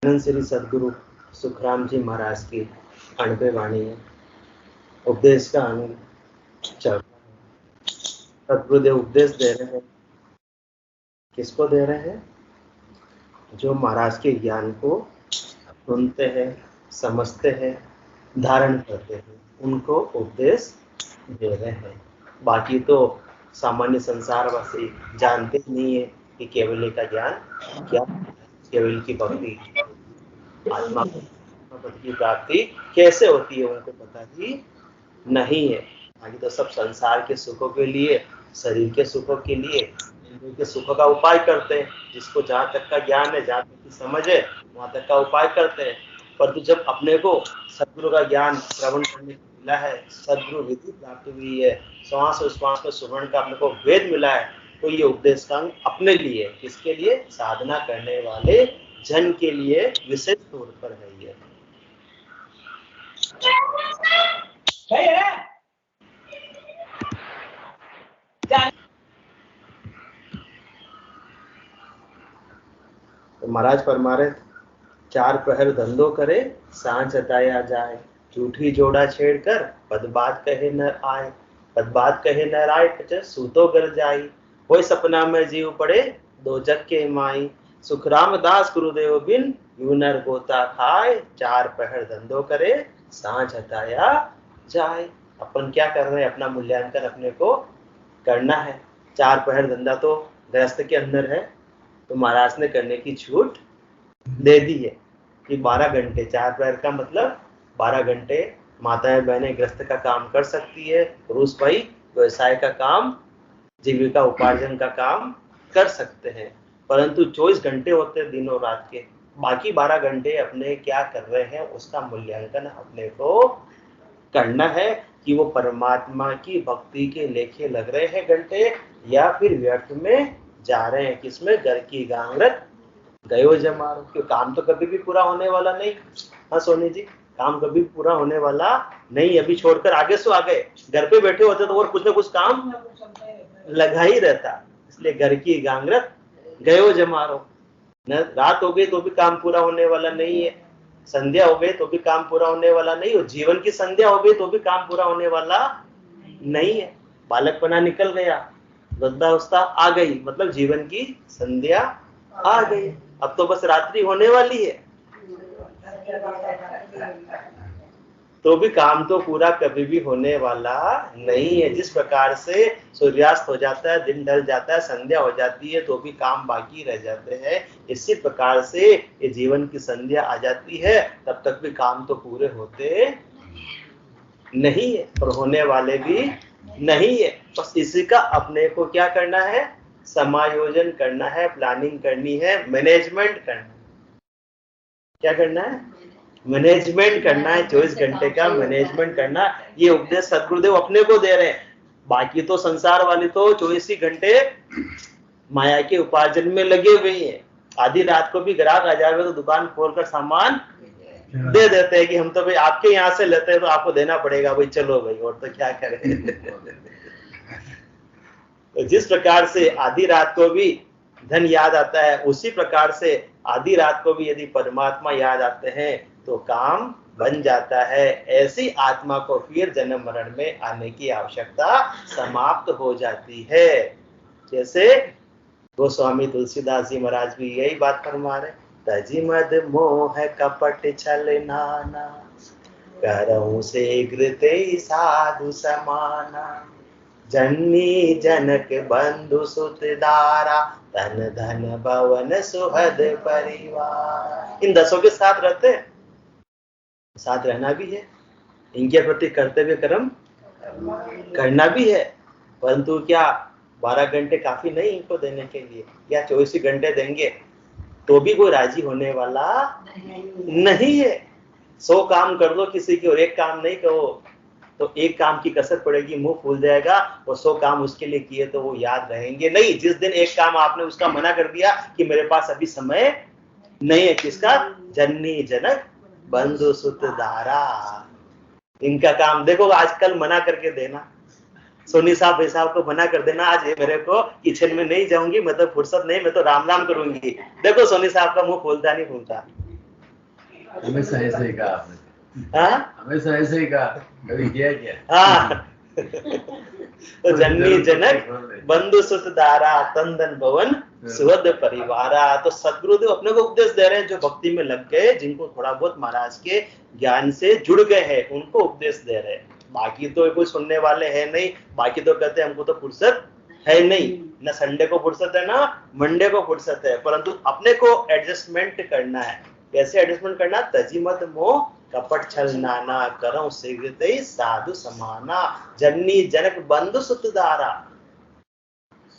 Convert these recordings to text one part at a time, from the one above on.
श्री सदगुरु सुखराम जी महाराज की अणबे वाणी है। उपदेश का चल सदगुरुदेव उपदेश दे रहे हैं। किसको दे रहे हैं? जो महाराज के ज्ञान को सुनते हैं, समझते हैं, धारण करते हैं, उनको उपदेश दे रहे हैं। बाकी तो सामान्य संसारवासी जानते नहीं है कि केवल का ज्ञान क्या, केवल की भक्ति, आत्मा पद की प्राप्ति कैसे होती है उनको पता ही नहीं है। बाकी तो सब संसार के सुखों के लिए, शरीर के सुखों के लिए, इंद्रियों के सुखों का उपाय करते हैं। जिसको जहाँ तक का ज्ञान है, जहाँ तक की समझ है, वहां तक का उपाय करते हैं। परंतु जब अपने को सदगुरु का ज्ञान श्रवण करने को मिला है, सदगुरु विधि प्राप्त हुई है, श्वास उश्वास में सुवर्ण का अपने को वेद मिला है, तो ये उपदेश का अपने लिए, किसके लिए? साधना करने वाले जन के लिए विशेष तौर पर है ये। तो महाराज फरमा रहे, 4 पहर धंधो करे, सांझ हटाया जाए, झूठी जोड़ा छेड़कर पद बात कहे न आए, पद बात कहे न आए, सूतो गर जाई, कोई सपना में जीव पड़े, दो जग के माई, सुखराम दास गुरुदेव बिन यूं नर गोता खाए, 4 पहर धंधो करे, सांझ हटाया जाए। अपन क्या कर रहे हैं? अपना मूल्यांकन अपने को करना है। 4 पहर धंधा तो गृहस्थ के अंदर है, तो महाराज ने करने की छूट दे दी है कि 12 घंटे, 4 पहर का मतलब 12 घंटे माताएं बहनें गृहस्थ का काम कर सकती है, पुरुष भाई व्यवसाय का काम, जीविका उपार्जन का काम कर सकते हैं। परंतु 24 घंटे होते हैं दिनों रात के, बाकी 12 घंटे अपने क्या कर रहे हैं उसका मूल्यांकन अपने को करना है कि वो परमात्मा की भक्ति के लेखे लग रहे हैं घंटे, या फिर व्यर्थ में जा रहे हैं। किसमें? घर की गांगरत गयो जमारो। क्यों? काम तो कभी भी पूरा होने वाला नहीं। हाँ सोनी जी, काम कभी पूरा होने वाला नहीं। अभी छोड़कर आगे सो आगे, घर पे बैठे होते तो और कुछ ना कुछ काम लगा ही रहता। इसलिए घर की गांगरत गयो जमारो। न रात हो गई तो भी काम पूरा होने वाला नहीं है, संध्या हो गई तो भी काम पूरा होने वाला नहीं, और जीवन की संध्या हो गई तो भी काम पूरा होने वाला नहीं है। बालकपना निकल गया, वृद्धावस्था आ गई, मतलब जीवन की संध्या आ गई, अब तो बस रात्रि होने वाली है, तो भी काम तो पूरा कभी भी होने वाला नहीं है। जिस प्रकार से सूर्यास्त हो जाता है, दिन ढल जाता है, संध्या हो जाती है, तो भी काम बाकी रह जाते हैं, इसी प्रकार से ये जीवन की संध्या आ जाती है, तब तक भी काम तो पूरे होते नहीं है और होने वाले भी नहीं है। बस इसी का अपने को क्या करना है? समायोजन करना है, प्लानिंग करनी है, मैनेजमेंट करना है। क्या करना है? मैनेजमेंट करना है, 24 घंटे का मैनेजमेंट करना। ये उपदेश सदगुरुदेव अपने को दे रहे हैं। बाकी तो संसार वाले तो 24 ही घंटे माया के उपार्जन में लगे हुए हैं। आधी रात को भी ग्राहक आ जाए तो दुकान खोलकर सामान दे देते हैं कि हम तो भाई आपके यहाँ से लेते हैं तो आपको देना पड़ेगा भाई, चलो भाई, और तो क्या करें। तो जिस प्रकार से आधी रात को भी धन याद आता है, उसी प्रकार से आधी रात को भी यदि परमात्मा याद आते हैं तो काम बन जाता है। ऐसी आत्मा को फिर जन्म मरण में आने की आवश्यकता समाप्त हो जाती है। जैसे गोस्वामी तुलसीदास जी महाराज भी यही बात फरमा रहे, तजी मद मोह कपट छल नाना, करहु शीघ्र ते साधु समाना, जननी जनक बंधु सुत दारा, धन धन भवन सुहद परिवार। इन 10 के साथ रहते हैं, साथ रहना भी है, इनके प्रति कर्तव्य कर्म करना भी है। परंतु क्या 12 घंटे काफी नहीं इनको देने के लिए? या 24 घंटे देंगे तो भी कोई राजी होने वाला नहीं है। 100 काम कर दो किसी की और एक काम नहीं करो तो एक काम की कसर पड़ेगी, मुंह फूल जाएगा, और 100 काम उसके लिए किए तो वो याद रहेंगे नहीं। जिस दिन एक काम आपने उसका मना कर दिया कि मेरे पास अभी समय नहीं है, किसका? जननी जनक बंधु सुत दारा, इनका काम देखो आजकल मना करके देना। सोनी साहब भाई साहब को मना कर देना, आज मेरे को किचन में नहीं जाऊंगी, मैं तो फुर्सत नहीं, मैं तो राम राम करूंगी। देखो सोनी साहब का मुंह फूलता नहीं फूलता, हमेशा ऐसे ही कहा आपने। हाँ हमेशा ऐसे ही कहा, कभी किया क्या? हाँ तो जननी जनक बंधु सुत दारा तन धन भवन सुहद परिवारा। तो सदगुरुदेव अपने को उपदेश दे रहे हैं, जो भक्ति में लग गए, जिनको थोड़ा बहुत महाराज के ज्ञान से जुड़ गए हैं, उनको उपदेश दे रहे हैं। बाकी तो कोई सुनने वाले हैं नहीं, बाकी तो कहते हैं हमको तो फुर्सत है नहीं, ना संडे को फुर्सत है ना मंडे को फुर्सत है, परंतु अपने को एडजस्टमेंट करना है। कैसे एडजस्टमेंट करना? तजी मत मोह कपट छल नाना करऊं शीघ्रते साधु समाना जननी जनक बंधु सुतदारा।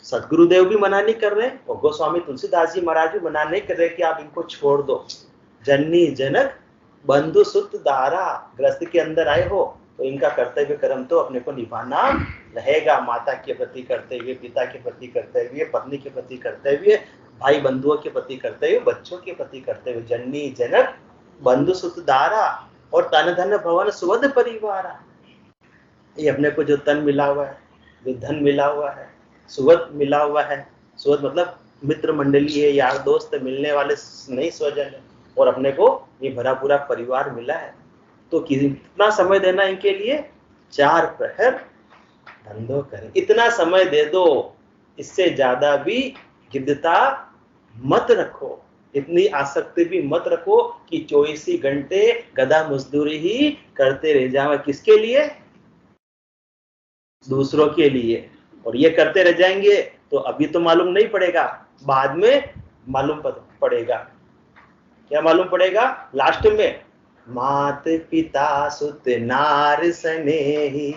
सदगुरुदेव भी मना नहीं कर रहे और गोस्वामी तुलसीदास जी महाराज भी मना नहीं कर रहे कि आप इनको छोड़ दो। जननी जनक बंधु सुतदारा, गृहस्थ के अंदर आए हो तो इनका कर्तव्य कर्म तो अपने को निभाना रहेगा। माता के प्रति कर्तव्य, पिता के प्रति कर्तव्य, पत्नी के प्रति कर्तव्य, भाई बंधुओं के प्रति कर्तव्य, बच्चों के प्रति कर्तव्य। जननी जनक बंधु सुतदारा और तन धन भवन सुवध परिवारा। ये अपने को जो तन मिला हुआ है, जो धन मिला हुआ है, सुवध मिला हुआ है, सुवध मतलब मित्र मंडली है, यार दोस्त मिलने वाले नहीं स्वजन है, और अपने को ये भरा पूरा परिवार मिला है, तो कितना समय देना इनके लिए? 4 प्रहर धंधो करें, इतना समय दे दो। इससे ज्यादा भी गिद्धता मत रखो, इतनी आसक्ति भी मत रखो कि 24 ही घंटे गधा मजदूरी ही करते रह जाओ। किसके लिए? दूसरों के लिए। और ये करते रह जाएंगे तो अभी तो मालूम नहीं पड़ेगा, बाद में मालूम पड़ेगा। क्या मालूम पड़ेगा? लास्ट में मात पिता सुत नार स्नेही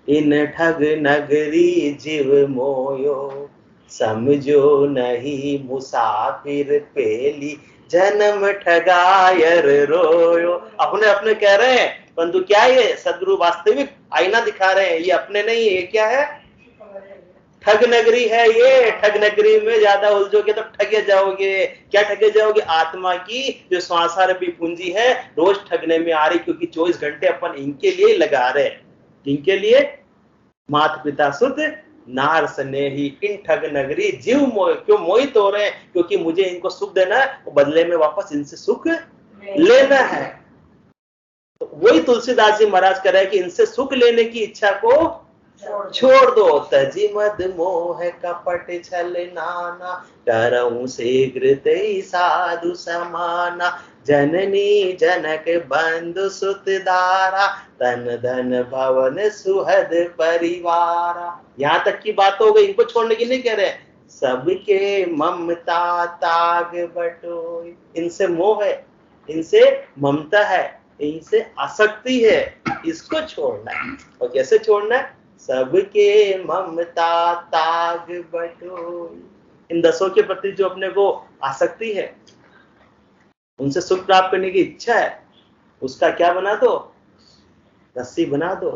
इन ठग नगरी जीव मोयो समझो नहीं मुसाफिर पेली जन्म ठगायर रोयो। अपने अपने कह रहे हैं, परंतु क्या ये सदगुरु वास्तविक आईना दिखा रहे हैं, ये अपने नहीं, ये क्या है? ठग नगरी है ये। ठग नगरी में ज्यादा उलझोगे तो ठगे जाओगे। क्या ठगे जाओगे? आत्मा की जो श्वासारूपी पूंजी है रोज ठगने में आ रही, क्योंकि 24 घंटे अपन इनके लिए लगा रहे हैं। इनके लिए माता पिता सुत नार स्नेही इन ठग नगरी जीव मोह। क्यों मोहित हो रहे हैं? क्योंकि मुझे इनको सुख देना है, बदले में वापस इनसे सुख लेना है। तो वही तुलसीदास जी महाराज कह रहे हैं कि इनसे सुख लेने की इच्छा को छोड़ दो। तजी मद मोह कपट छल नाना करऊं शीघ्र ते साधु समाना जननी जनक बंधु सुतदारा तन धन भवन सुहद परिवारा। यहाँ तक की बात हो गई, इनको छोड़ने की नहीं कह रहे। सबके ममता ताग बटोई, इनसे मोह है, इनसे ममता है, इनसे आसक्ति है, इसको छोड़ना है। और कैसे छोड़ना है? सबके ममता ताग बटोई। इन 10 के प्रति जो अपने को आसक्ति है, उनसे सुख प्राप्त करने की इच्छा है, उसका क्या बना दो? रस्सी बना दो,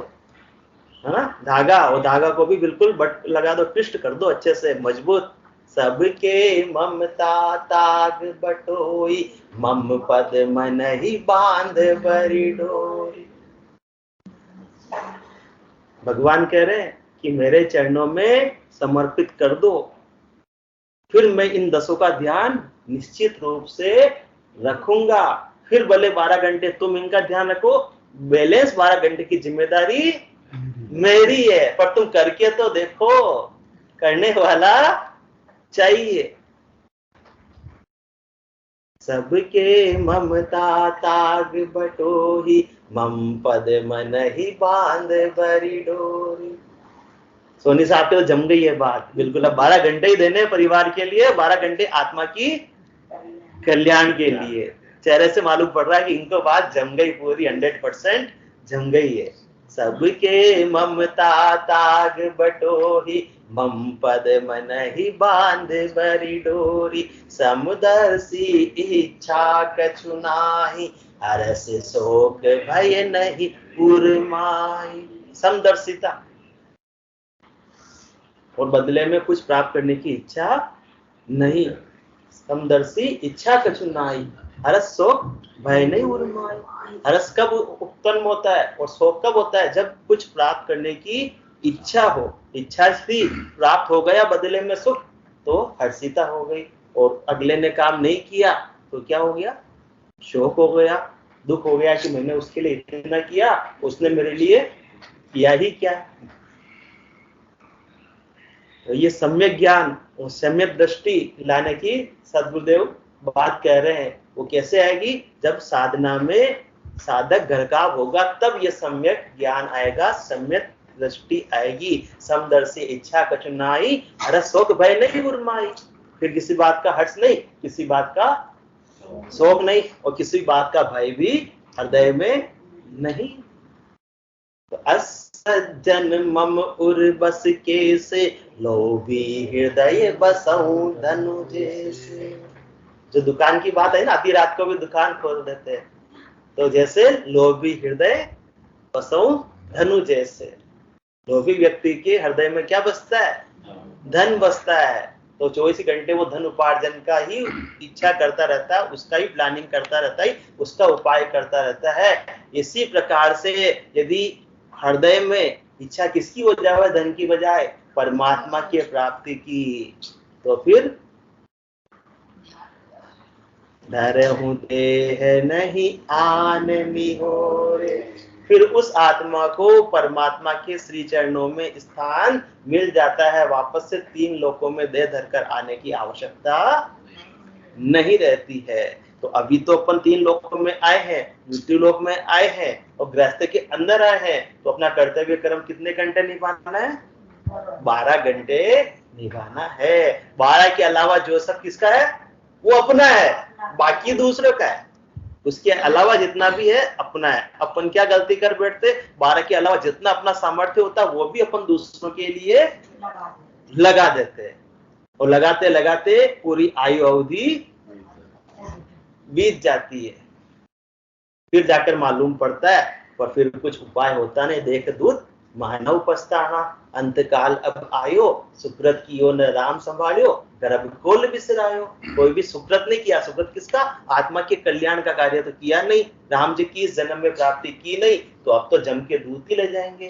है ना, धागा। और धागा को भी बिल्कुल बट लगा दो, ट्विस्ट कर दो अच्छे से, मजबूत। सबके ममता ताग बटोई मम पद मन ही बांध बरी डोरी। भगवान कह रहे हैं कि मेरे चरणों में समर्पित कर दो, फिर मैं इन 10 का ध्यान निश्चित रूप से रखूंगा। फिर भले 12 घंटे तुम इनका ध्यान रखो, बैलेंस 12 घंटे की जिम्मेदारी मेरी है, पर तुम करके तो देखो, करने वाला चाहिए। सबके ममता ताग बटोही मम पद मन ही बांध बरी डोरी। सोनी साहब के तो जम गई है बात बिल्कुल। अब 12 घंटे ही देने परिवार के लिए, 12 घंटे आत्मा की कल्याण के लिए। चेहरे से मालूम पड़ रहा है कि इनको बात जम गई पूरी, 100% जम गई है। सबके ममता ताग बटोही मम पद मन ही बांध बरी डोरी समुदर्शी इच्छा कछु नाही हरस शोक भय नहीं उर्माई। समदर्शिता और बदले में कुछ प्राप्त करने की इच्छा नहीं। समदर्शी इच्छा कछु नाही हरस शोक भय नहीं उर्माई। हरस कब उत्पन्न होता है और शोक कब होता है? जब कुछ प्राप्त करने की इच्छा हो। इच्छा थी, प्राप्त हो गया बदले में सुख, तो हर्षिता हो गई। और अगले ने काम नहीं किया तो क्या हो गया? शोक हो गया, दुख हो गया कि मैंने उसके लिए इतना किया, उसने मेरे लिए किया ही क्या। तो ये सम्यक ज्ञान और सम्यक दृष्टि लाने की सद्गुरुदेव बात कह रहे हैं। वो कैसे आएगी? जब साधना में साधक घरकाव होगा तब ये सम्यक ज्ञान आएगा, सम्यक दृष्टि आएगी। समदर्शी इच्छा कठिनाई, हर्ष शोक भय नहीं उर्माई। फिर किसी बात का हर्ष नहीं, किसी बात का शोक नहीं, और किसी बात का भय भी हृदय में नहीं। तो असज्जन मम उर बस के से, लोभी हृदय बसऊं धनु जैसे। जो दुकान की बात है ना, आधी रात को भी दुकान खोल देते हैं, तो जैसे लोभी हृदय बसऊं धनु जैसे। लोभी व्यक्ति के हृदय में क्या बसता है? धन बसता है। तो 24 घंटे वो धन उपार्जन का ही इच्छा करता रहता है, उसका ही प्लानिंग करता रहता है, उसका उपाय करता रहता है। इसी प्रकार से यदि हृदय में इच्छा किसकी हो जाए? धन की बजाय परमात्मा की प्राप्ति की, तो फिर धरहु देह नहीं आन निहोरे। फिर उस आत्मा को परमात्मा के श्री चरणों में स्थान मिल जाता है। वापस से 3 लोकों में देह धरकर आने की आवश्यकता नहीं रहती है। तो अभी तो अपन 3 लोकों में आए हैं, मृत्यु लोक में आए हैं और गृहस्थ के अंदर आए हैं। तो अपना कर्तव्य कर्म कितने घंटे निभाना है? 12 घंटे निभाना है। 12 के अलावा जो सब किसका है? वो अपना है, बाकी दूसरों का है। उसके अलावा जितना भी है अपना है। अपन क्या गलती कर बैठते? 12 के अलावा जितना अपना सामर्थ्य होता है वो भी अपन दूसरों के लिए लगा देते हैं, और लगाते लगाते पूरी आयु अवधि बीत जाती है। फिर जाकर मालूम पड़ता है, पर फिर कुछ उपाय होता नहीं। देख दूत मानव पछताना, अंतकाल अब आयो, सुकृत कियो न राम संभालियो, गर्भ खोल बिसरायो। कोई भी सुकृत नहीं किया। सुकृत किसका? आत्मा के कल्याण का कार्य तो किया नहीं। राम जी की इस जन्म में प्राप्ति की नहीं, तो अब तो जम के दूत ही ले जाएंगे।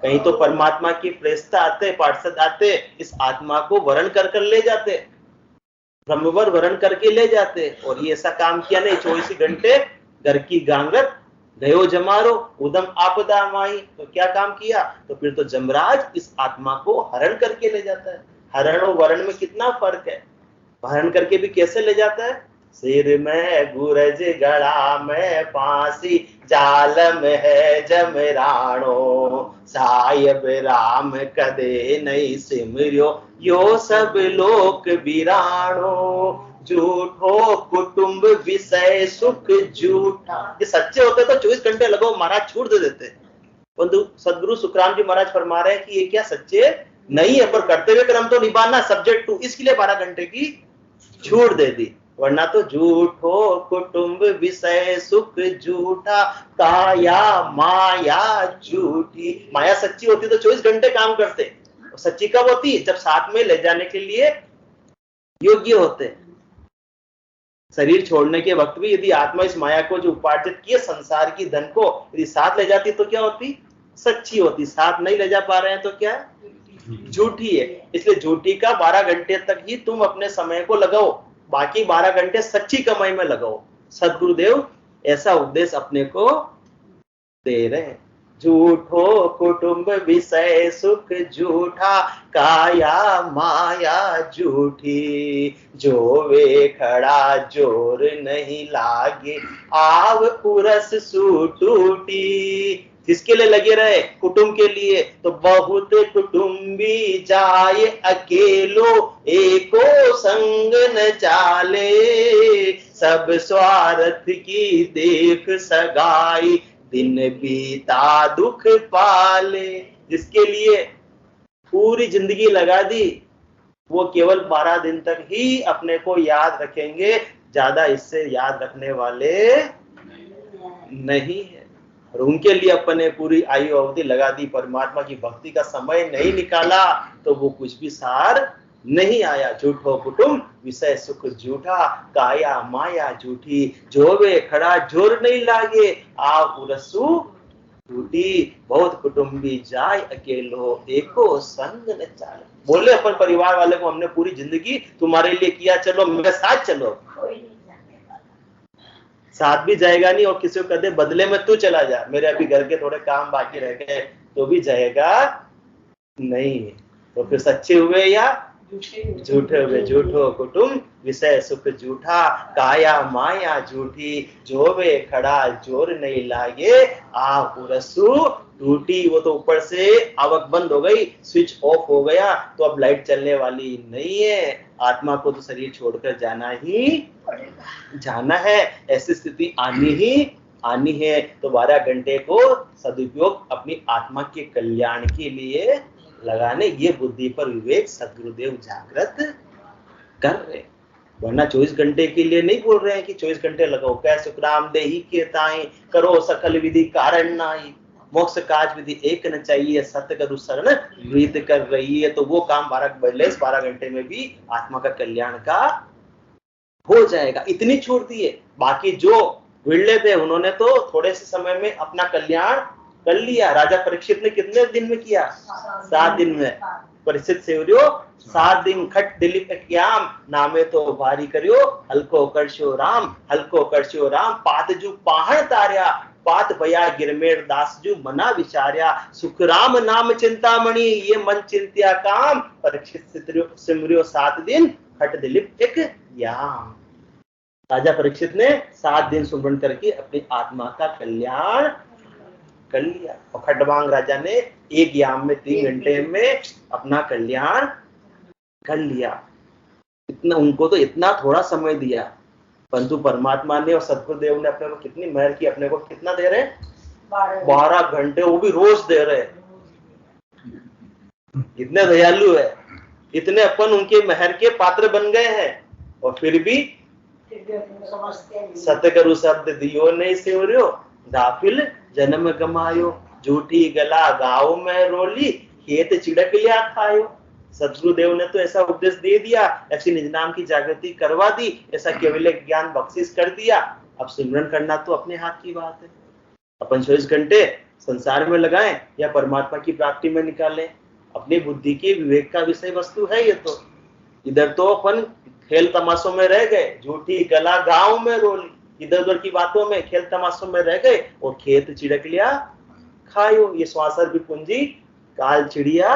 कहीं तो परमात्मा की प्रेष्ठता आते, पार्षद आते, इस आत्मा को वरण कर कर ले जाते, ब्रह्मवर वरण करके ले जाते। और ये ऐसा काम किया नहीं। 24 घंटे घर की गांगत गयो जमारो, उदम आपदा माई। तो क्या काम किया? तो फिर तो जमराज इस आत्मा को हरण करके ले जाता है। हरण और वरण में कितना फर्क है। हरण करके भी कैसे ले जाता है? सिर में गुरज गला में फांसी, जाल में है जमराणो, साहिब राम कदे नहीं सिमरियो, यो सब लोक बिराणो। झूठो कुटुंब विषय सुख झूठा। ये सच्चे होते तो 24 घंटे लगो महाराज छूट दे देते। परंतु सदगुरु सुखराम जी महाराज फरमा रहे हैं कि ये क्या सच्चे नहीं है, पर कर्तव्य कर्म तो निभाना सब्जेक्ट टू, इसके लिए 12 घंटे की छूट दे दी। वरना तो झूठो कुटुंब विषय सुख झूठा, काया माया झूठी। माया सच्ची होती तो 24 घंटे काम करते। सच्ची कब होती? जब साथ में ले जाने के लिए योग्य होते। शरीर छोड़ने के वक्त भी यदि आत्मा इस माया को जो उपार्जित किए संसार की धन को यदि साथ ले जाती तो क्या होती? सच्ची होती। साथ नहीं ले जा पा रहे हैं तो क्या? झूठी है। इसलिए झूठी का 12 घंटे तक ही तुम अपने समय को लगाओ, बाकी 12 घंटे सच्ची कमाई में लगाओ। सदगुरुदेव ऐसा उपदेश अपने को दे रहे हैं। झूठो कुटुंब विषय सुख झूठा, काया माया झूठी, जो वे खड़ा जोर नहीं लागे, आव उरस सू टूटी। किसके लिए लगे रहे? कुटुंब के लिए। तो बहुत कुटुंबी जाए अकेलो, एको संग न चाले, सब स्वार्थ की देख सगाई, दिन बीता दुख पाले। जिसके लिए पूरी जिंदगी लगा दी, वो केवल 12 दिन तक ही अपने को याद रखेंगे, ज्यादा इससे याद रखने वाले नहीं है। और उनके लिए अपने पूरी आयु अवधि लगा दी, परमात्मा की भक्ति का समय नहीं निकाला, तो वो कुछ भी सार नहीं आया। झूठो कुटुंब विषय सुख झूठा, काया माया झूठी, जो वे खड़ा जोर नहीं लागे, आ उरसू टूटी। बहुत कुटुंबी जाए अकेलो, एको संग न चाले। बोले अपन परिवार वाले को, हमने पूरी जिंदगी तुम्हारे लिए किया, चलो मेरे साथ चलो। साथ भी जाएगा नहीं, और किसी को कहते बदले में तू चला जा, मेरे अभी घर के थोड़े काम बाकी रह गए, तो भी जाएगा नहीं। तो फिर सच्चे हुए या झूठे हुए। झूठो कुटुंब विषय सुख झूठा, काया माया झूठी, जोवे खड़ा जोर नहीं लागे, आ उरसू टूटी। वो तो ऊपर से आवक बंद हो गई, स्विच ऑफ हो गया, तो अब लाइट चलने वाली नहीं है। आत्मा को तो शरीर छोड़कर जाना है, ऐसी स्थिति आनी है। तो 12 घंटे को सदुपयोग अपनी आत्मा के कल्याण के लिए लगाने, ये बुद्धि पर विवेक सद्गुरुदेव जागृत कर रहे। वरना 24 घंटे के लिए नहीं बोल रहे हैं कि 24 घंटे लगाओ, कै सुखराम देही के ताई, करो सकल विधि कारण नाई, मोक्ष काज विधि एक न चाहिए, सत्य करू शरण वृत कर रही है। तो वो काम 12 घंटे में भी आत्मा का कल्याण का हो जाएगा, इतनी छोड़ दी है। बाकी जो विरले थे उन्होंने तो थोड़े से समय में अपना कल्याण कर लिया। राजा परीक्षित ने कितने दिन में किया? 7 दिन में। परीक्षित सेवरियो 7 दिन खट दिलीप क्याम, नामे तो भारी करियो, हल्को करशो राम, हल्को करशो राम, पात जू पाहण तार्या, पात भया गिरमेर दास जू मना विचार्या, सुख राम नाम चिंतामणि, ये मन चिंत्या काम, परीक्षित सिमरियो 7 दिन खट दिलीप एक याम। राजा परीक्षित ने 7 दिन सुमरन करके अपनी आत्मा का कल्याण कर लिया, और खडवांग राजा ने एक याम में 3 घंटे में अपना कल्याण कर लिया। इतना उनको तो इतना थोड़ा समय दिया, परंतु परमात्मा ने और सदगुरुदेव ने अपने को कितनी मेहर की। अपने को कितना दे रहे? 12 घंटे, वो भी रोज दे रहे। इतने दयालु है, इतने अपन उनके मेहर के पात्र बन गए हैं, और फिर भी सत्य करू शब्द दियो नहीं सेवरियो, गाफिल जन्म गमायो, झूठी गला गाँव में रोली, खेत चिड़क लिया खायो। सदगुरुदेव ने तो ऐसा उपदेश दे दिया, ऐसी निज नाम की जागृति करवा दी, ऐसा केवल ज्ञान बख्शिश कर दिया। अब सिमरन करना तो अपने हाथ की बात है। अपन 24 घंटे संसार में लगाएं या परमात्मा की प्राप्ति में निकालें, अपनी बुद्धि के विवेक का विषय वस्तु है ये तो। इधर तो अपन खेल तमाशों में रह गए, झूठी गला गाँव में रोली, इधर उधर की बातों में खेल तमाशों में रह गए, और खेत चिड़क लिया खायो। ये श्वासर भी पूंजी काल चिड़िया,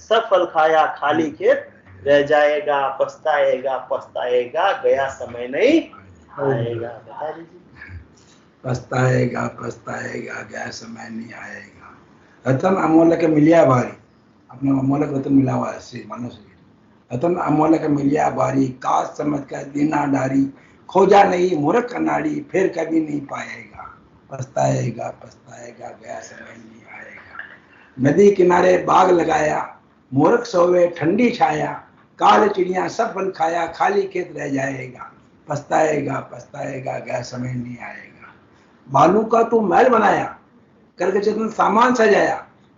सब फल खाया खाली खेत रह जाएगा, पछताएगा पछताएगा, गया समय नहीं आएगा। बता दीजिए। पछताएगा पछताएगा, गया समय नहीं आएगा। रतन अमोलक मिलिया भारी, अपने अमोलक रतन मिला हुआ है श्री मानव शरीर। रतन अमोलक मिलिया भारी, काश समझ कर दीना डारी, खोजा नहीं मूर्ख कनाड़ी, फिर कभी नहीं पाएगा। पछताएगा पछताएगा, गया समय नहीं आएगा। नदी किनारे बाग लगाया, मूर्ख सोवे ठंडी छाया, काल चिड़िया सब फल खाया, खाली खेत रह जाएगा। पछताएगा पछताएगा, गया समय नहीं आएगा। बालू का तू महल बनाया, करके चेतन सामान सजाया,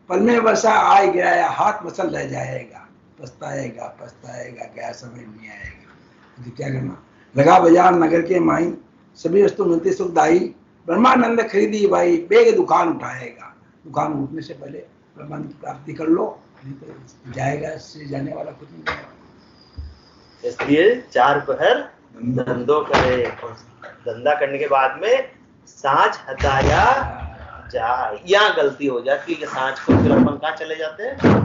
पल में वर्षा आए गिराया, हाथ मसल रह जाएगा। पछताएगा पछताएगा, गया समय नहीं आएगा। तो क्या करना? लगा बाजार नगर के माई, सभी वस्तु मिलती सुखदाई, ब्रह्मानंद खरीदी भाई, बेग दुकान उठाएगा। दुकान उठने से पहले ब्रह्मानंद की प्राप्ति कर लो, नहीं तो जाएगा, इससे जाने वाला कुछ नहीं जाएगा। इसलिए 4 पहर धंधो करे, और धंधा करने के बाद में सांझ हताया जाए। यहाँ गलती हो जाती है, सांझ को फिर अपन कहाँ चले जाते हैं?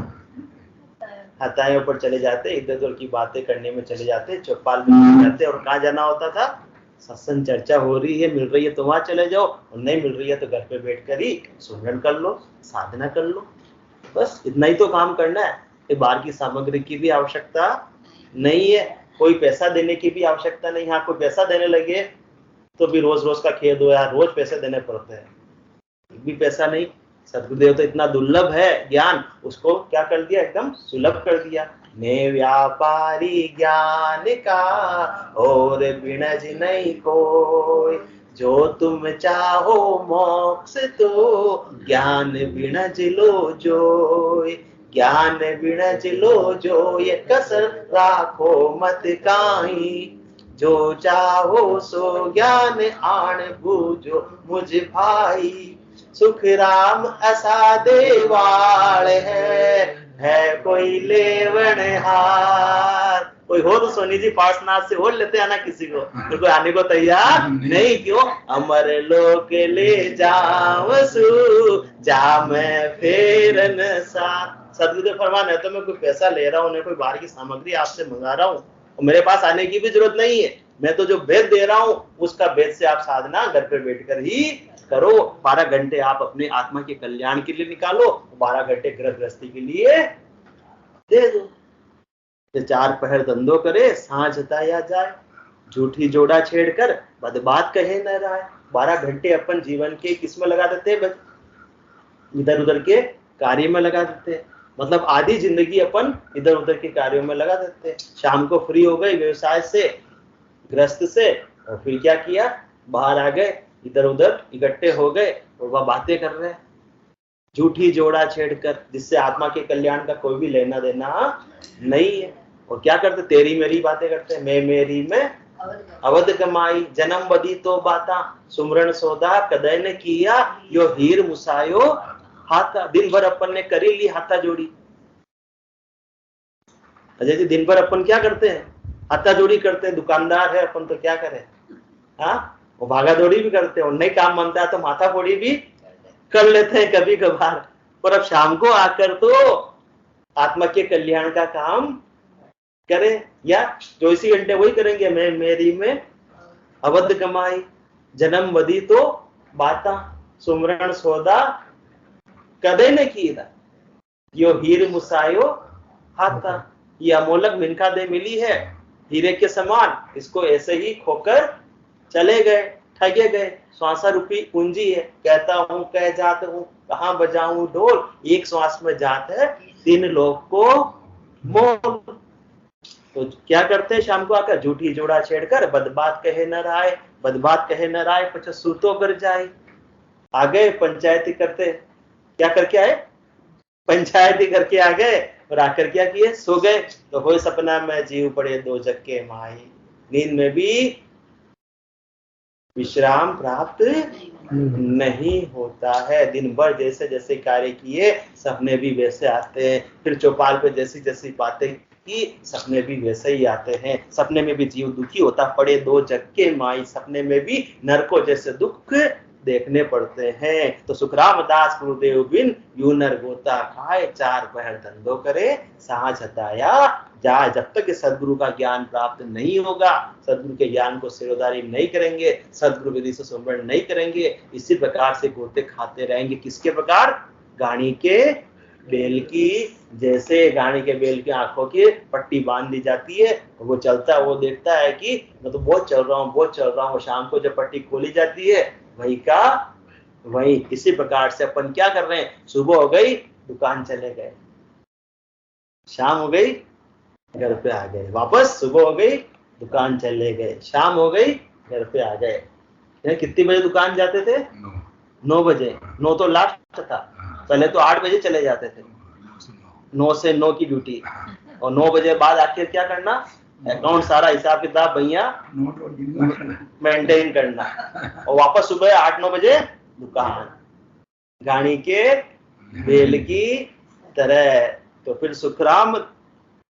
हतायों पर चले जाते, इधर उधर की बातें करने में चले जाते, चौपाल में चले जाते। और कहाँ जाना होता था? सत्संग चर्चा हो रही है, मिल रही है तो वहां चले जाओ, और नहीं मिल रही है तो घर पे बैठ कर ही सुमरन कर लो, साधना कर लो। बस इतना ही तो काम करना है। बाहर की सामग्री की भी आवश्यकता नहीं है, कोई पैसा देने की भी आवश्यकता नहीं। हाँ, कोई पैसा देने लगे तो भी रोज रोज का खेद हो यार, रोज पैसे देने पड़ते हैं, भी पैसा नहीं। सदगुरुदेव तो इतना दुर्लभ है ज्ञान, उसको क्या कर दिया? एकदम सुलभ कर दिया। ने व्यापारी ज्ञान का और बिनज नहीं कोई, जो तुम चाहो मोक्ष तो ज्ञान बिनज लो जोय, ज्ञान बिनज लो जो, ये कसर राखो मत काई, जो चाहो सो ज्ञान आन बूझो मुझ भाई। सुख राम ऐसा देवाल है कोई लेवन हार, कोई हो तो सोनी जी पार्श्वनाथ से और लेते आना किसी को, तो कोई आने को तैयार नहीं। क्यों? अमर लोक ले जावसु जा मैं फेरन साथ। सदगुरुदेव फरमान है तो मैं कोई पैसा ले रहा हूँ, नहीं कोई बाहर की सामग्री आपसे मंगा रहा हूँ, और मेरे पास आने की भी जरूरत नहीं है। मैं तो जो वेद दे रहा हूँ उसका वेद से आप साधना घर पे बैठकर ही करो। 12 घंटे आप अपने आत्मा के कल्याण के लिए निकालो, 12 घंटे गृह गृहस्थी के लिए दे दो। 4 पहर धंधो करे सांझ ताया जाए, झूठी जोड़ा छेड़कर बदबात कहे न राय। 12 घंटे अपन जीवन के किस में लगा देते हैं? इधर उधर के कार्य में लगा देते हैं। मतलब आधी जिंदगी अपन इधर उधर के कार्यों में लगा देते हैं। शाम को फ्री हो गए व्यवसाय से, ग्रस्त से, और फिर क्या किया? बाहर आ गए, इधर उधर इकट्ठे हो गए और वह बातें कर रहे हैं झूठी जोड़ा छेड़कर, जिससे आत्मा के कल्याण का कोई भी लेना देना नहीं है। और क्या करते? तेरी मेरी बातें करते हैं। मैं मेरी में अवध कमाई, जन्म बदी तो बाता, सुमरण सौदा कदय ने किया, यो हीर मुसायो हाथा। दिन भर अपन ने करी ली हाथा जोड़ी। अजय जी, दिन भर अपन क्या करते हैं? हाथा जोड़ी करते हैं। दुकानदार है अपन तो क्या करें? हाँ, वो भागा दौड़ी भी करते हैं, और नहीं काम बनता है तो माथा फोड़ी भी कर लेते हैं कभी कभार। पर अब शाम को आकर तो आत्मा के कल्याण का काम करें, या 24 घंटे वही करेंगे। मैं मेरी में अवध कमाई, जन्म बदी तो बाता, सुमरण सौदा कदे ने किया, यो हीर मुसायो हाथा। ये अमोलक मिनखा दे मिली है हीरे के समान, इसको ऐसे ही खोकर चले गए, ठगे गए। श्वासा रूपी पूंजी है। कहता हूं कह जात हूं, कहां बजाऊं ढोल, एक श्वास में जात है 3 लोग को मोल। तो क्या करते हैं? शाम को आकर झूठी जोड़ा छेड़कर बदबात कहे न राय, बदबात कहे न राय पछ सूतो कर जाए। आ गए पंचायती करते, क्या करके आए? पंचायती करके आ गए, और आकर क्या किए? सो गए। तो हो सपना में जीव पड़े दो जक्के माई। नींद में भी विश्राम प्राप्त नहीं होता है। दिन भर जैसे जैसे कार्य किए सपने भी वैसे आते हैं। फिर चौपाल पे जैसी जैसी बातें की सपने भी वैसे ही आते हैं। सपने में भी जीव दुखी होता पड़े दो जक्के माई। सपने में भी नरकों जैसे दुख देखने पड़ते हैं। तो सुखराम दास गुरुदेव बिन यूं नर गोता खाए, 4 पहर धंधो करे सांझ हताया जाए। जब तक सदगुरु का ज्ञान प्राप्त नहीं होगा, सदगुरु के ज्ञान को सिरोधारी नहीं करेंगे, सदगुरु विधि से सुमरण नहीं करेंगे, इसी प्रकार से गोते खाते रहेंगे। किसके प्रकार? गाड़ी के बेल की। जैसे गाड़ी के बेल की आंखों की पट्टी बांध दी जाती है, वो चलता है, वो देखता है कि मैं तो बहुत चल रहा हूँ, बहुत चल रहा हूँ। शाम को जब पट्टी खोली जाती है वही का वही। इसी प्रकार से अपन क्या कर रहे हैं? सुबह हो गई दुकान चले गए, शाम हो गई घर पे आ गए वापस। सुबह हो गई दुकान चले गए, शाम हो गई घर पे आ गए। कितनी बजे दुकान जाते थे? 9 बजे। 9 तो लास्ट था। पहले तो 8 बजे चले जाते थे। 9 से 9 की ड्यूटी, और 9 बजे बाद आखिर क्या करना? अकाउंट सारा हिसाब किताब भैया मेंटेन करना, और वापस सुबह 8-9 बजे दुकान, गाड़ी के बेल की तरह। तो फिर सुखराम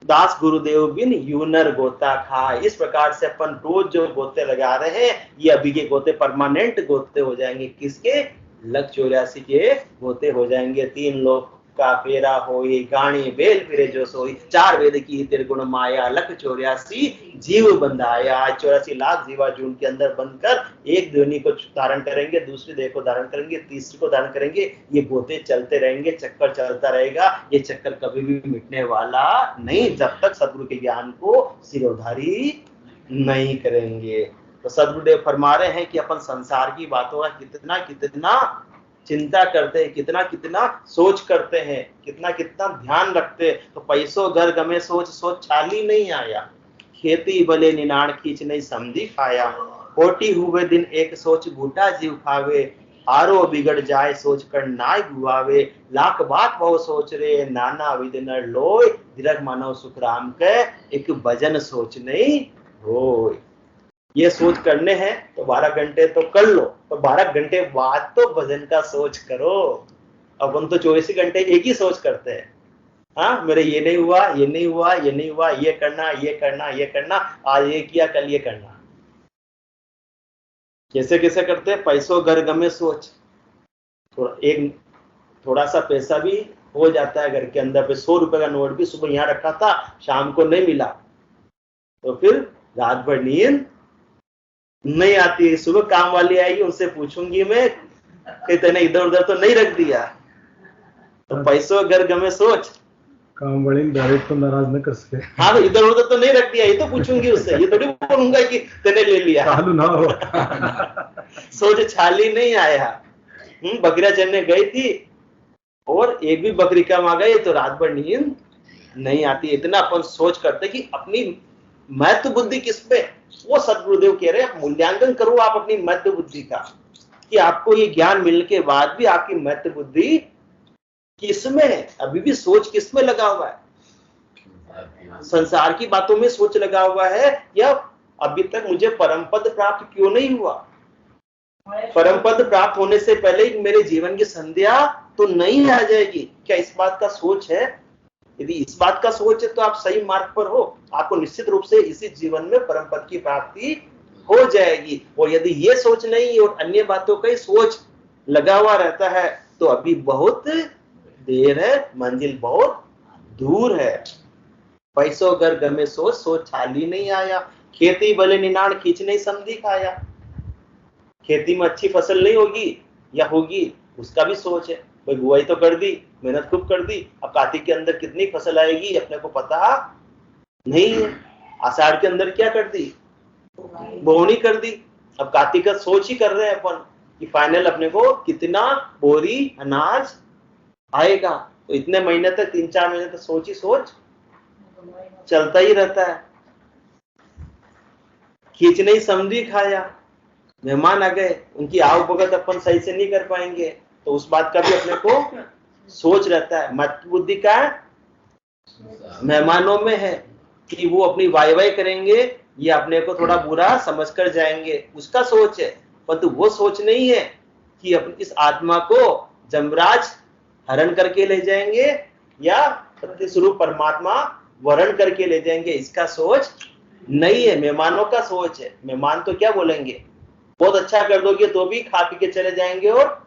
दास गुरुदेव बिन यूनर गोता खा। इस प्रकार से अपन रोज जो गोते लगा रहे हैं, ये अभी के गोते परमानेंट गोते हो जाएंगे। किसके? लख 84 के गोते हो जाएंगे। 3 लोग का फेरा होई, गाणी बेल फिरे जो सोई, 4 वेद की त्रिगुण माया, लख 84 जीव बंधाया। 84 लाख जीवा जून के अंदर बंधकर एक योनि को धारण करेंगे, दूसरी देह को धारण करेंगे, तीसरी को धारण करेंगे। ये गोते चलते रहेंगे, चक्कर चलता रहेगा। ये चक्कर कभी भी मिटने वाला नहीं, जब तक सदगुरु के ज्ञान को सिरोधारी नहीं करेंगे। तो सदगुरुदेव फरमा रहे हैं कि अपन संसार की बातों का कितना कितना चिंता करते हैं, कितना कितना सोच करते हैं, कितना कितना ध्यान रखते हैं। तो पैसों घर गमे सोच, सोच छाली नहीं आया। खेती भले निनाण खींच नहीं समझी खाया, 40 हुए दिन एक सोच बूटा जीव खावे, आरो बिगड़ जाए सोच कर नाय गुआवे, लाख बात बहु सोच रे नाना विद नर लोय, दीर्घ मानव सुखराम के एक भजन सोच नहीं होय। ये सोच करने हैं तो 12 घंटे तो कर लो, तो 12 घंटे बाद तो भजन का सोच करो। अब हम तो 24 घंटे एक ही सोच करते हैं। हाँ, मेरे ये नहीं हुआ, ये नहीं हुआ, ये नहीं हुआ, ये करना, ये करना, ये करना, आज ये किया, कल ये करना। कैसे कैसे करते हैं? पैसों घर गमे सोच। थोड़ा सा पैसा भी हो जाता है घर के अंदर पे, 100 रुपए का नोट भी सुबह यहाँ रखा था, शाम को नहीं मिला, तो फिर रात भर नींद नहीं आती है। सुबह काम वाली आएगी, उनसे पूछूंगी मैं कि तेने इधर उधर तो नहीं रख दिया। तो पैसों घर गमे सोच, काम वाली डायरेक्ट तो नाराज न कर सके। हाँ, तो इधर उधर तो नहीं रख दिया, ये तो पूछूंगी उससे, ये थोड़ी बोलूंगा कि तेने ले लिया। चालू ना हो। सोच छाली नहीं आया। बकरियां चरने गई थी और एक भी बकरी कम आ गई तो रात भर नींद नहीं आती। इतना अपन सोच करते कि अपनी महत्व बुद्धि किस पे। वो सदगुरुदेव कह रहे हैं मूल्यांकन करो आप अपनी महत्व बुद्धि का, कि आपको ये ज्ञान मिलने के बाद भी आपकी महत्व बुद्धि किसमें है, अभी भी सोच किसमें लगा हुआ है? संसार की बातों में सोच लगा हुआ है, या अभी तक मुझे परम पद प्राप्त क्यों नहीं हुआ? परम पद प्राप्त होने से पहले मेरे जीवन की संध्या तो नहीं आ जाएगी? क्या इस बात का सोच है? यदि इस बात का सोच है तो आप सही मार्ग पर हो, आपको निश्चित रूप से इसी जीवन में परम पद की प्राप्ति हो जाएगी। और यदि ये सोच नहीं और अन्य बातों का ही सोच लगा हुआ रहता है तो अभी बहुत देर है, मंजिल बहुत दूर है। पैसों घर गमे सोच, सोच छाली नहीं आया। खेती भले निनाण खींच नहीं समझी खाया। खेती में अच्छी फसल नहीं होगी या होगी, उसका भी सोच है। भाई बुआई तो कर दी, मेहनत खूब कर दी, अब कार्तिक के अंदर कितनी फसल आएगी अपने को पता नहीं है। आषाढ़ के अंदर क्या कर दी? बोवनी कर दी। अब कार्तिक का सोच ही कर रहे हैं अपन कि फाइनल अपने को कितना बोरी अनाज आएगा। तो इतने महीने तक, 3-4 महीने तक सोच ही सोच चलता ही रहता है। खींच नहीं समझी खाया, मेहमान आ गए, उनकी आवभगत अपन सही से नहीं कर पाएंगे, तो उस बात का भी अपने को सोच रहता है। मत बुद्धि का मेहमानों में है कि वो अपनी वाई वाई करेंगे या अपने को थोड़ा बुरा समझ कर जाएंगे, उसका सोच है। परंतु वो सोच नहीं है कि अपनी इस आत्मा को जमराज हरण करके ले जाएंगे या सत्य स्वरूप परमात्मा वरण करके ले जाएंगे, इसका सोच नहीं है। मेहमानों का सोच है। मेहमान तो क्या बोलेंगे, बहुत अच्छा कर दोगे तो भी खा पी के चले जाएंगे और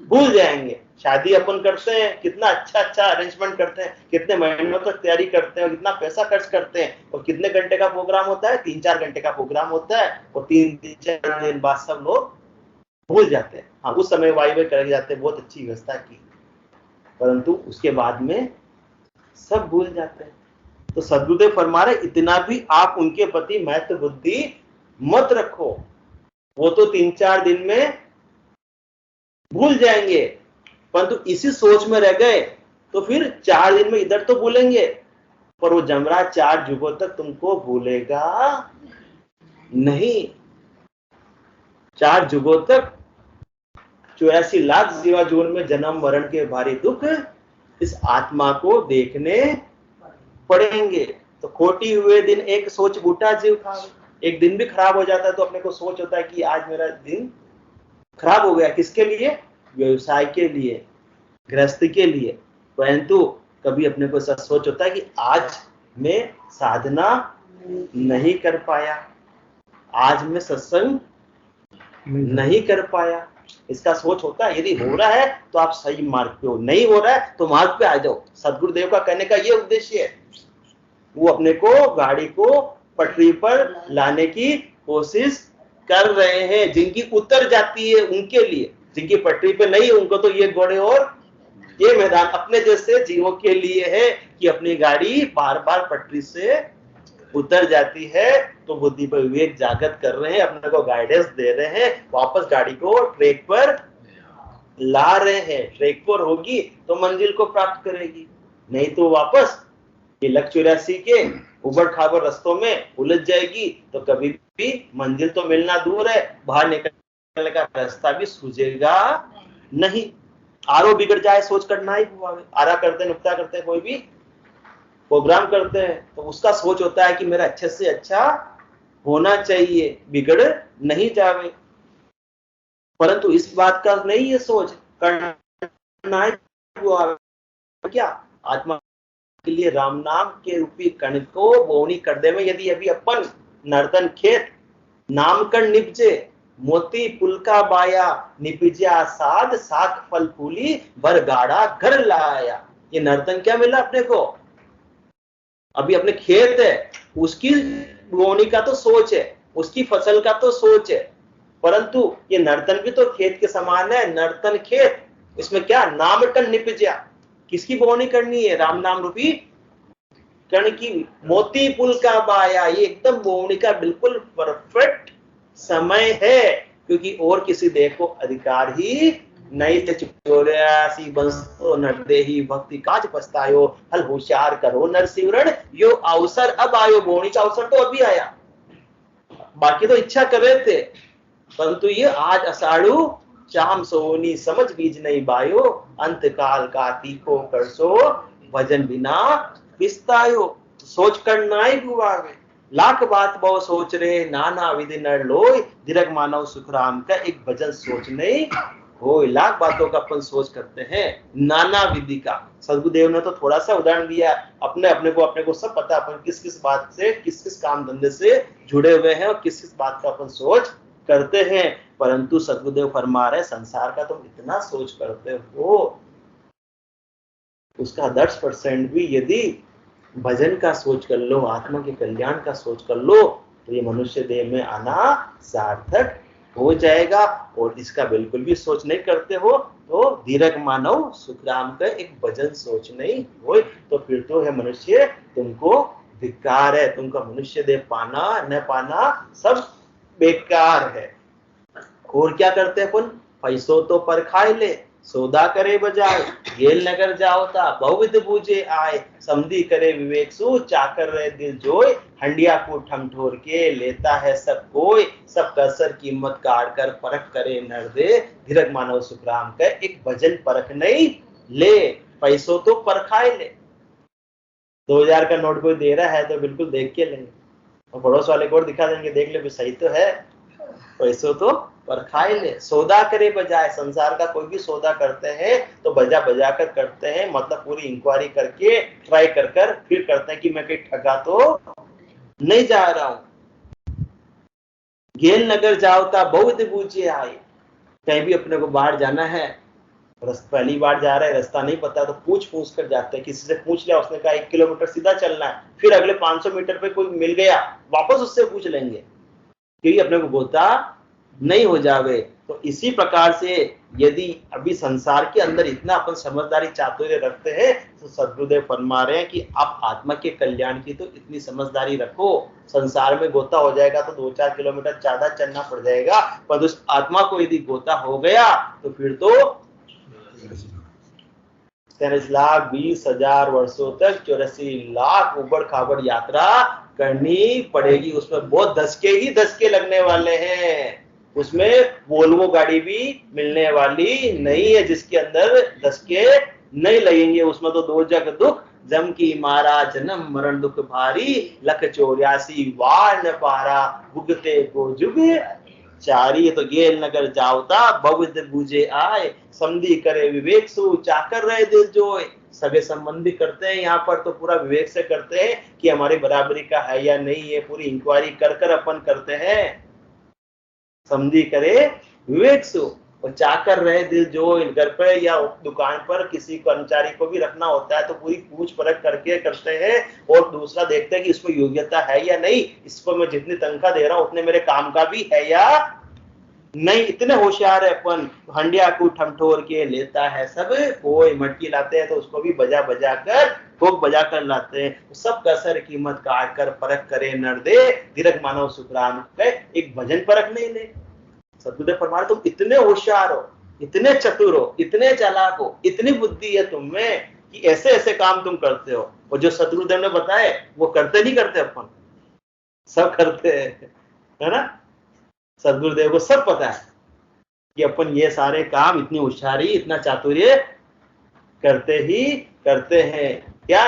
भूल जाएंगे। शादी अपन करते हैं, कितना अच्छा अच्छा अरेंजमेंट करते हैं, कितने महीनों तक तैयारी करते हैं और कितना पैसा खर्च करते हैं, और कितने घंटे का प्रोग्राम होता है? 3-4 घंटे का प्रोग्राम होता है, और 3-4 दिन बाद सब लोग भूल जाते हैं। हाँ, उस समय वाई वाई कर जाते हैं, बहुत अच्छी व्यवस्था की, परंतु उसके बाद में सब भूल जाते हैं। तो सदगुरुदेव फरमा रहे इतना भी आप उनके प्रति महत्व बुद्धि मत रखो, वो तो 3-4 दिन में भूल जाएंगे, परंतु इसी सोच में रह गए तो फिर 4 दिन में इधर तो भूलेंगे, पर वो जमराज 4 युगों तक तुमको भूलेगा नहीं। 4 युगों तक 84 लाख जीवा जीवन में जन्म मरण के भारी दुख इस आत्मा को देखने पड़ेंगे। तो खोटी हुए दिन एक सोच बूटा जीव खावे। एक दिन भी खराब हो जाता है तो अपने को सोच होता है कि आज मेरा दिन खराब हो गया। किसके लिए? व्यवसाय के लिए, गृहस्थी के लिए। परंतु कभी अपने को ऐसा सोच होता है कि आज मैं साधना नहीं कर पाया, आज मैं सत्संग नहीं कर पाया, इसका सोच होता है। यदि हो रहा है तो आप सही मार्ग पे हो, नहीं हो रहा है तो मार्ग पे आ जाओ। सदगुरुदेव का कहने का ये उद्देश्य है। वो अपने को गाड़ी को पटरी पर लाने की कोशिश कर रहे हैं। जिनकी उतर जाती है उनके लिए, जिनकी पटरी पे नहीं, उनको तो ये घोड़े और ये मैदान अपने जैसे जीवों के लिए है कि अपनी गाड़ी बार बार पटरी से उतर जाती है। तो बुद्धि पर विवेक जागृत कर रहे हैं, अपने को गाइडेंस दे रहे हैं, वापस गाड़ी को ट्रैक पर ला रहे हैं। ट्रैक पर होगी तो मंजिल को प्राप्त करेगी, नहीं तो वापस ये लक्ष्य 84 के उबड़ खाबड़ रस्तों में उलझ जाएगी। तो कभी भी मंजिल तो मिलना दूर है, बाहर निकलने का रास्ता भी सूझेगा नहीं। आरो बिगड़ जाए सोच करना ही हुआ। आरा करते नुक्ता करते कोई भी प्रोग्राम करते हैं तो उसका सोच होता है कि मेरा अच्छे से अच्छा होना चाहिए, बिगड़ नहीं जावे। परंतु इस बात का नहीं है सोच, करना है क्या आत्मा के लिए राम नाम के रूपी कण को बोनी कर दे में यदि अभी अपन नर्तन खेत नामकरण निपजे मोती पुलका बाया निपिजा साध साख फल फूली बरगाड़ा घर लाया। ये नर्तन क्या मिला अपने को? अभी अपने खेत है उसकी बोनी का तो सोच है, उसकी फसल का तो सोच है, परंतु ये नर्तन भी तो खेत के समान है। नर्तन खेत, इसमें क्या नामकरण निपजा, किसकी बोनी करनी है? राम नाम रूपी कण की। मोती पुल का बाया, ये एकदम बोनी का बिल्कुल परफेक्ट समय है, क्योंकि और किसी देखो अधिकार ही नहीं थे। 84 बंसो नरदेही भक्ति काज पछतायो, हल होशियार करो नरसिमरन यो अवसर अब आयो। बोनी का अवसर तो अभी आया, बाकी तो इच्छा कर रहे थे, परंतु ये आज अषाढ़ू चाम सोनी समझ बीज नहीं बायो, अंत काल का तीखो करसो भजन बिना पिस्तायो। सोच कर नाई गुवावे लाख बात बहु सोच रे, नाना विधि नर लोय दीर्घ मानव सुखराम का एक भजन सोच नहीं हो। लाख बातों का अपन सोच करते हैं, नाना विधि का। सदगुरुदेव ने तो थोड़ा सा उदाहरण दिया, अपने को सब पता, अपन किस किस बात से, किस किस काम धंधे से जुड़े हुए हैं और किस किस बात का अपन सोच करते हैं। परंतु सदगुरुदेव फरमा रहे संसार का तुम इतना सोच करते हो, उसका 10% भी यदि भजन का सोच कर लो, आत्मा के कल्याण का सोच कर लो, तो ये मनुष्य देह में आना सार्थक हो जाएगा। और इसका बिल्कुल भी सोच नहीं करते हो तो दीर्घ मानव सुखराम का एक भजन सोच नहीं हो, तो फिर तो है मनुष्य तुमको धिक्कार है, तुमका मनुष्य देह पाना न पाना सब बेकार है। और क्या करते अपन? पैसों तो पर खाए ले, सौदा करे बजाय, गेल नगर जाओ ता बहुविध बूझे आए, समधी करे विवेक सु चाकर रहे दिल जोय, हंडिया को ठमठोर के लेता है सब कोई, सब कसर कीमत काट कर परख करे नर दे, धीरज मानव सुखराम का एक भजन परख नहीं ले। पैसों तो परखाए ले, 2000 का नोट कोई दे रहा है तो बिल्कुल देख के लेंगे, और पड़ोस वाले को और दिखा देंगे, देख ले सही तो है। पैसों तो परखाए ले, सौदा करे बजाय। संसार का कोई भी सौदा करते हैं तो बजा बजा कर करते हैं, मतलब पूरी इंक्वायरी करके ट्राई कर कर फिर करते हैं कि मैं कहीं ठगा तो नहीं जा रहा हूं। गेल नगर जाओ ता बहुत बूझे आए, कहीं भी अपने को बाहर जाना है, पहली बार जा रहा है, रास्ता नहीं पता तो पूछ कर जाते हैं। किसी से पूछ लिया, उसने कहा 1 किलोमीटर सीधा चलना है, फिर अगले 500 मीटर पे कोई मिल गया, वापस उससे पूछ लेंगे क्योंकि अपने को गोता नहीं हो जावे। तो इसी प्रकार से यदि अभी संसार के अंदर इतना अपन समझदारी चातुर्य रखते हैं, तो सद्गुरुदेव फरमा रहे हैं कि आप आत्मा के कल्याण की तो इतनी समझदारी रखो। संसार में गोता हो जाएगा तो 2-4 किलोमीटर ज्यादा चलना पड़ जाएगा, पर उस आत्मा को यदि गोता हो गया तो फिर तो 23,20,000 वर्षों तक 84 लाख उबड़ खाबड़ यात्रा करनी पड़ेगी। उसमें बहुत धसके लगने वाले हैं, उसमें वोल्वो गाड़ी भी मिलने वाली नहीं है जिसके अंदर धसके नहीं लगेंगे। उसमें तो 2 जग दुख, जम की मारा जन्म मरण दुख भारी, लख 84 वार न पारा, भुगते को जुग चारी। तो गेल नगर जावता बहुविध बूझे आए, समधी करे विवेक सु चाकर रहे दिल जोय। सगे संबंधी करते हैं यहाँ पर तो पूरा विवेक से करते हैं कि हमारी बराबरी का है या नहीं है, पूरी इंक्वायरी कर कर अपन करते हैं। समधी करे विवेक सु और चाकर रहे दिल जोय। घर पर या दुकान पर किसी कर्मचारी को भी रखना होता है तो पूरी पूछ परख करके करते हैं, और दूसरा देखते हैं कि इसमें योग्यता है या नहीं, इसको मैं जितनी तनख्वाह दे रहा हूं उतने मेरे काम का भी है या नहीं। इतने होशियार है अपन, हंडिया को ठमठोर के लेता है सब कोई। मटकी लाते हैं तो उसको भी बजा बजा कर, ठोक बजा कर लाते हैं। सब कसर कीमत काट कर परख करे नर दे, दीर्घ मानव सुखराम का एक भजन परख नहीं ले। सतगुरुदेव फरमा तुम इतने होशियार हो, इतने चतुर हो, इतने चालाक हो, इतनी बुद्धि है तुम में कि ऐसे ऐसे काम तुम करते हो। और जो सतगुरुदेव ने बताए वो करते नहीं करते, अपन सब करते हैं, है ना। सदगुरुदेव को सब पता है कि अपन ये सारे काम इतनी होशियारी, इतना चातुर्य करते ही करते हैं। क्या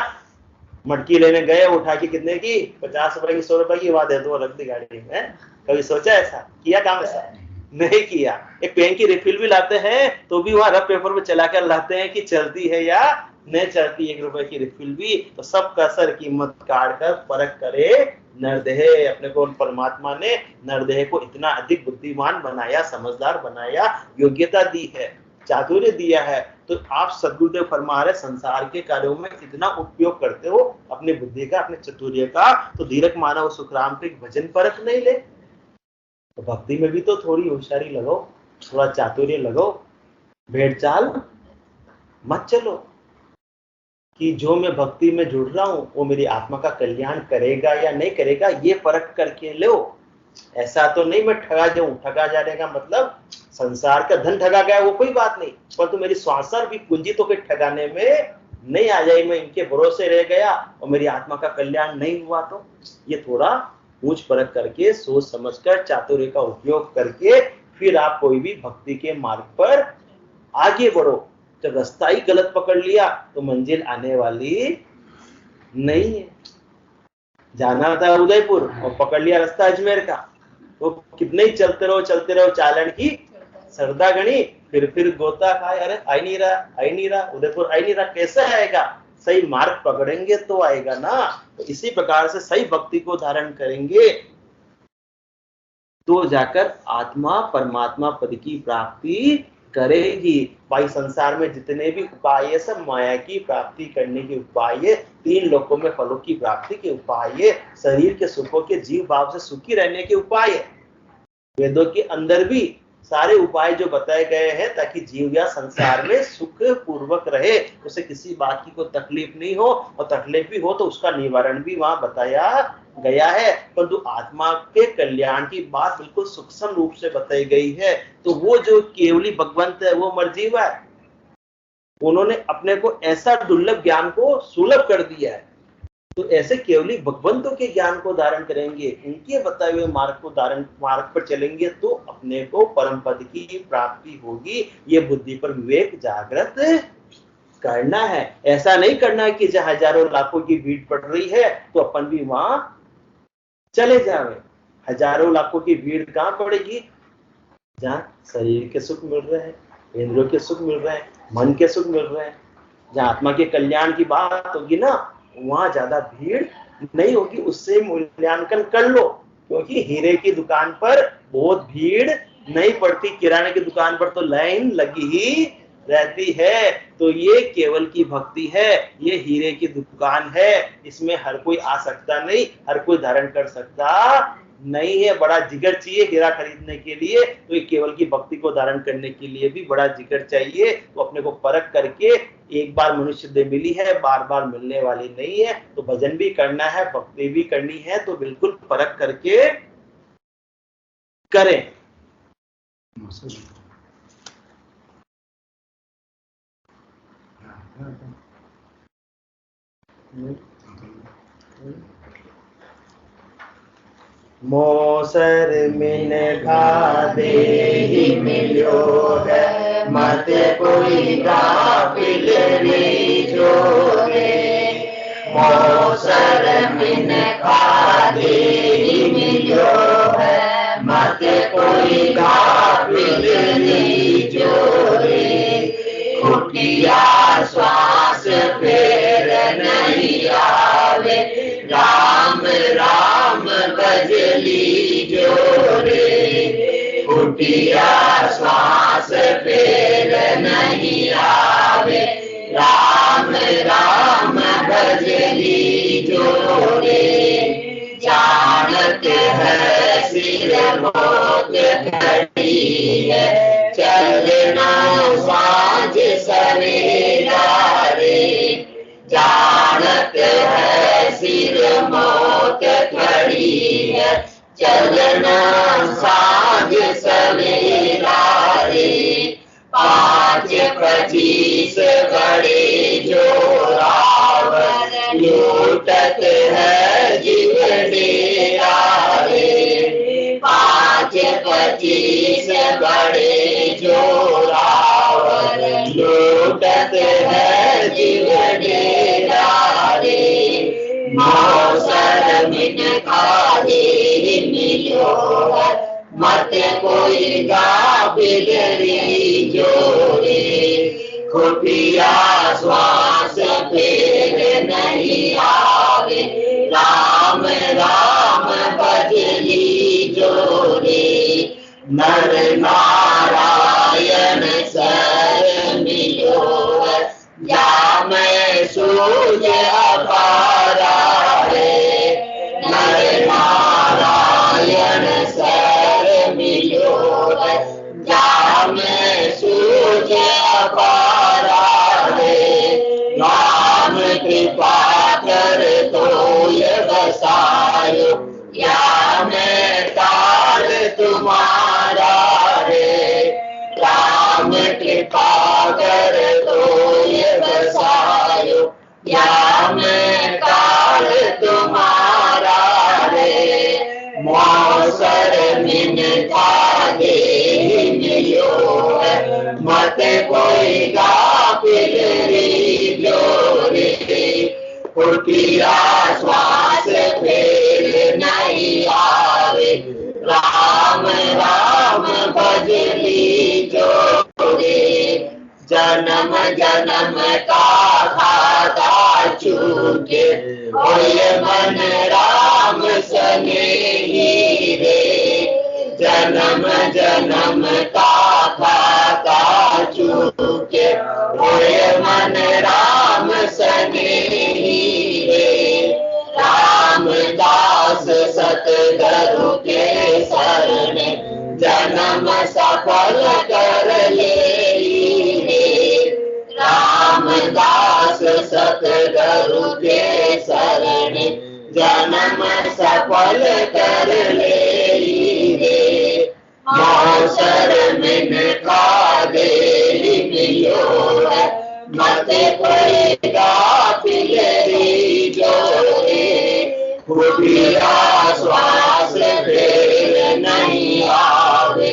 मटकी लेने गए, उठा के कितने की, 50 रुपए की, 100 रुपए की, वहां दे दो, रख दी गाड़ी में। कभी सोचा ऐसा, किया काम ऐसा? नहीं किया। एक पेन की रिफिल भी लाते हैं तो भी वहां रफ पेपर में चला कर लाते हैं कि चलती है या न चलती 1 रुपए की रिफिल भी, तो सब कसर कीमत काट कर परख करे नरदेह। अपने को परमात्मा ने नरदेह को इतना अधिक बुद्धिमान बनाया, समझदार बनाया, योग्यता दी है, चातुर्य दिया है। तो आप सद्गुरुदेव फरमा रहे संसार के कार्यों में इतना उपयोग करते हो अपनी बुद्धि का, अपने चतुर्य का, तो धीरज मानव सुखराम के भजन परख नहीं ले? तो भक्ति में भी तो थोड़ी होशियारी लगाओ, थोड़ा चातुर्य लगाओ, भेड़ चाल मत चलो कि जो मैं भक्ति में जुड़ रहा हूं वो मेरी आत्मा का कल्याण करेगा या नहीं करेगा, ये परख करके लो। ऐसा तो नहीं मैं ठगा जाऊं। ठगा जाने का मतलब संसार का धन ठगा गया वो कोई बात नहीं, पर तो मेरी श्वासर भी पूंजी तो कोई ठगाने में नहीं आ जाए, मैं इनके भरोसे रह गया और मेरी आत्मा का कल्याण नहीं हुआ। तो ये थोड़ा पूछ परख करके, सोच समझकर, चातुर्य का उपयोग करके फिर आप कोई भी भक्ति के मार्ग पर आगे बढ़ो। जब रास्ता ही गलत पकड़ लिया तो मंजिल आने वाली नहीं है। जाना था उदयपुर और पकड़ लिया रास्ता अजमेर का, तो कितने ही चलते रहो चालन की सरदा गणी, फिर गोता खाए, अरे आई नहीं रहा उदयपुर, आई नहीं रहा, कैसे आएगा? सही मार्ग पकड़ेंगे तो आएगा ना। तो इसी प्रकार से सही भक्ति को धारण करेंगे तो जाकर आत्मा परमात्मा पद की प्राप्ति करेगी। भाई संसार में जितने भी उपाय है सब माया की प्राप्ति करने के उपाय है, 3 लोकों में फलों की प्राप्ति के उपाय है, शरीर के सुखों के जीव भाव से सुखी रहने के उपाय है। वेदों के अंदर भी सारे उपाय जो बताए गए हैं ताकि जीव या संसार में सुख पूर्वक रहे, उसे किसी बात की कोई तकलीफ नहीं हो, और तकलीफ भी हो तो उसका निवारण भी वहां बताया गया है। परंतु आत्मा के कल्याण की बात बिल्कुल सूक्ष्म रूप से बताई गई है। तो वो जो केवली भगवंत है वो मरजीवा है, उन्होंने अपने को ऐसा दुर्लभ ज्ञान को सुलभ कर दिया है। तो ऐसे केवली भगवंतों के ज्ञान को धारण करेंगे, उनके बताए हुए मार्ग पर चलेंगे तो अपने को परम पद की प्राप्ति होगी। ये बुद्धि पर विवेक जागृत करना है। ऐसा नहीं करना है कि जहां हजारों लाखों की भीड़ पड़ रही है तो अपन भी वहां चले जावे। हजारों लाखों की भीड़ कहां पड़ेगी? जहां शरीर के सुख मिल रहे हैं, इंद्रियों के सुख मिल रहे हैं, मन के सुख मिल रहे हैं, जहां आत्मा के कल्याण की बात होगी ना, वहां ज्यादा भीड़ नहीं होगी। उससे मूल्यांकन कर लो, क्योंकि हीरे की दुकान पर बहुत भीड़ नहीं पड़ती, किराने की दुकान पर तो लाइन लगी ही रहती है। तो ये केवल की भक्ति है, ये हीरे की दुकान है, इसमें हर कोई आ सकता नहीं, हर कोई धारण कर सकता नहीं है। बड़ा जिगर चाहिए हीरा खरीदने के लिए, तो ये केवल की भक्ति को धारण करने के लिए भी बड़ा जिगर चाहिए। तो अपने को परख करके, एक बार मनुष्य देह मिली है, बार बार मिलने वाली नहीं है, तो भजन भी करना है, भक्ति भी करनी है, तो बिल्कुल परख करके करें। मोसर मिन खादे ही मिलो है, मत कोई गाफिल रे जोरे। मोसर मिन खादे ही मिलो है, मत कोई गाफिल रे जोरे। उठिया श्वास फेर नहीं आवे, राम राम भजली जोरे। उठिया श्वास फेर नहीं आवे, राम राम भजली जोरे। जानत है सिर मोत घड़ी है, चलना साँझ सवेरा रे। जानत है सिर मौत खड़ी है, चलना साँझ सवेरा रे। 5-25 बड़े जोरावर, लूटत है जीव डेरा रे। 5-25 बड़े जोरावर, लूटत है जीव डेरा रे। मौसर मिन खादे मिलो है, मत कोई गाफिल रे जोरे। खुफिया श्वास फिर नहीं आवे, राम राम भजली जोरे। नर नारायण सर मिलो, या मैं सूझ अपारा रे। नर नारायण सर मिलो, या मैं सूझ अपारा रे। राम कृपा कर तो ये बसायो, या मैं तार तुम्हारा रे। राम कृपा कर तो ये बसायो, या मैं तार तुम्हारा रे। मौसर मिनता दे मिलो, मत कोई गाफिल री जोरे। खुफिया श्वास फिर नहीं आवे, राम राम भजली जोरे। जन्म जन्म का खाता चूके, होए मन राम सनेही रे। जन्म जन्म का खाता चूके, होए मन राम सनेही रे। रामदास सतगुरु के शरण, जन्म सफल कर ले रे। रामदास सतगुरु के शरण, जन्म सफल कर ले रे। मौसर में खा दे मिलो, मत कोई गाफिल री जोरे। खुफिया श्वास फिर नहीं आवे,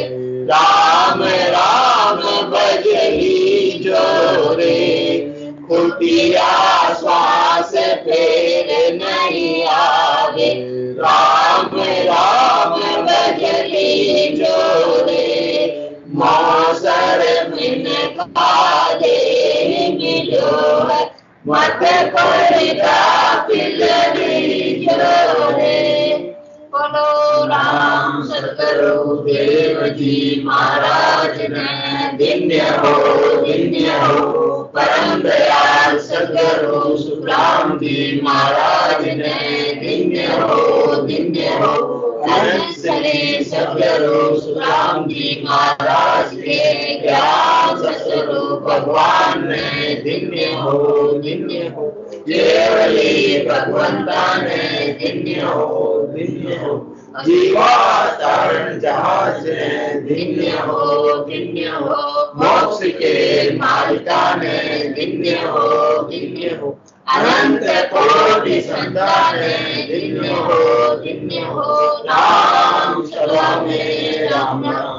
राम राम भजली जोरे। खुफिया श्वास फिर नहीं आवे, राम राम भजली जोरे। मौसर मिन खा दे मिलो, मत कोई गाफिल री जोरे। बोलो राम सतगुरु देव जी महाराज ने, धन्य हो परम दयाल सतगुरु सुखराम जी महाराज ने। धन्य हो अनंत श्री सतगुरु सुखराम जी महाराज के ज्ञान स्वरूप भगवान ने। धन्य हो केवली भगवंता ने। धन्य हो जीवा तारण जहाज ने। धन्य हो मोक्ष के मालिका ने। धन्य हो अनंत कोटि संतान ने। धन्य हो राम सदा में राम राम।